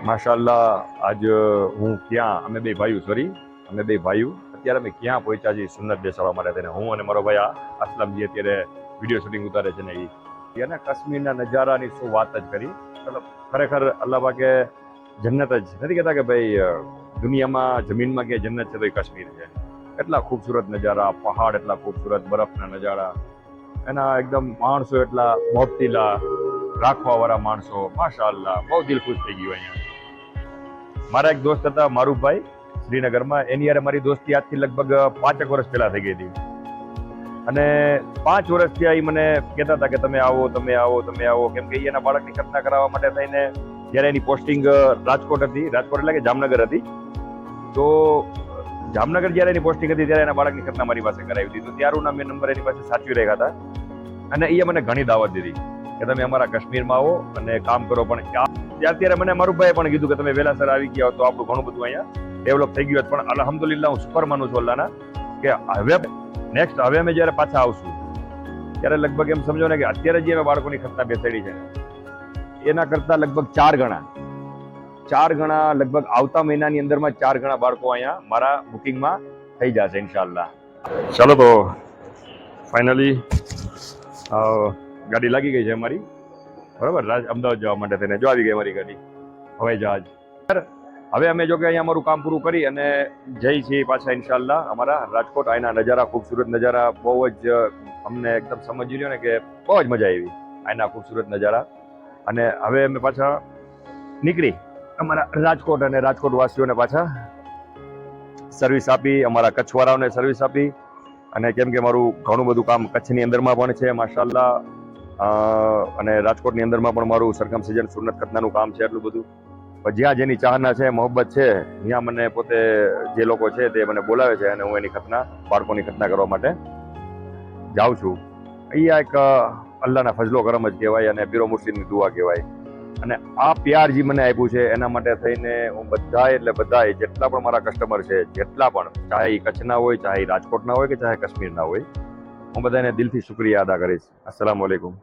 માશાઅલ્લાહ આજ હું ક્યાં અમે બે ભાઈઓ અત્યારે અમે ક્યાં પહોંચ્યા છીએ સુન્નત બેસાડવા માટે થઈને હું અને મારો ભાઈ અસલમજી અત્યારે વિડીયો શૂટિંગ ઉતારે છે ને એને કાશ્મીરના નજારાની શું વાત જ કરી. મતલબ ખરેખર અલ્લાહ પાકે જન્નત જ નથી કહેતા કે ભાઈ દુનિયામાં જમીનમાં કે જન્નત છે તો એ કાશ્મીર છે. એટલા ખૂબસૂરત નજારા, પહાડ એટલા ખૂબસૂરત, બરફના નજારા, એના એકદમ માણસો એટલા મોહબ્બતીલા, રાખવા વાળા માણસો, માશાઅલ્લાહ બહુ દિલ ખુશ થઈ ગયું અહીંયા. મારા એક દોસ્ત હતા મારુફભાઈ શ્રીનગરમાં, એની યારે મારી દોસ્તી આજથી લગભગ 5 વર્ષ પહેલા થઈ ગઈ હતી અને 5 વર્ષથી એ મને કહેતા હતા કે તમે આવો, કેમ કે એના બાળકની ખતના કરાવવા માટે થઈને જ્યારે એની પોસ્ટિંગ રાજકોટ હતી, રાજકોટ એટલે કે જામનગર હતી, તો જામનગર જ્યારે એની પોસ્ટિંગ હતી ત્યારે એના બાળકની ખતના મારી પાસે કરાવી હતી. તો ત્યારનો મેં નંબર એની પાસે સાચવી રહ્યા હતા અને એ મને ઘણી દાવત દીધી કે તમે અમારા કાશ્મીરમાં આવો અને કામ કરો. પણ ત્યારે મને મારુભાઈએ પણ કીધું કે તમે વહેલાસર આવી ગયા તો આપણું ઘણું બધું અહીંયા ડેવલપ થઈ ગયું. પણ અલ્હમ્દુલિલ્લાહ હું શુકર માનું છું અલ્લાહના કે હવે અમે જ્યારે પાછા આવશું ત્યારે લગભગ એમ સમજો ને કે અત્યારે જે અમે બાળકોની ખતના બેસાડી છે એના કરતા લગભગ 4 ગણા લગભગ આવતા મહિનાની અંદરમાં 4 ગણા બાળકો અહીંયા મારા બુકિંગમાં થઈ જશે ઇન્શાઅલ્લાહ. ચાલો તો ફાઇનલી ગાડી લાગી ગઈ છે અમારી, બરાબર, અમદાવાદ જવા માટે થઈને. જો આવી ગઈ અમારી ગાડી, હવાઈ જહાજ. હવે અમે જો કે અહીંયા અમારું કામ પૂરું કરી અને જઈ છીએ પાછા ઇન્શાઅલ્લાહ અમારા રાજકોટ. અહીંના નજારા, ખૂબસૂરત નજારા બહુ જ અમને એકદમ સમજી લ્યો ને કે બહુ જ મજા આવી અહીંના ખૂબસૂરત નજારા. અને હવે અમે પાછા નીકળી અમારા રાજકોટ અને રાજકોટ વાસીઓને પાછા સર્વિસ આપી, અમારા કચ્છવાળાઓને સર્વિસ આપી. અને કેમ કે મારું ઘણું બધું કામ કચ્છની અંદરમાં પણ છે માશાઅલ્લાહ, અને રાજકોટની અંદરમાં પણ મારું સરકમસીઝન સુન્નત ખતનાનું કામ છે એટલું બધું. જ્યાં જેની ચાહના છે, મોહબ્બત છે, ત્યાં મને પોતે જે લોકો છે તે મને બોલાવે છે અને હું એની ખતના, બાળકોની ખતના કરવા માટે જાઉં છું. અહીંયા એક અલ્લાહના ફજલો કરમ જ કહેવાય અને પીરો મુર્શિદની દુઆ કહેવાય. અને આ પ્યાર જે મને આપ્યું છે એના માટે થઈને હું બધાય જેટલા પણ મારા કસ્ટમર છે, જેટલા પણ, ચાહે એ કચ્છના હોય, ચાહે રાજકોટના હોય કે ચાહે કાશ્મીરના હોય, હું બધાને દિલથી શુક્રિયા અદા કરીશ. અસ્સલામુ અલૈકુમ.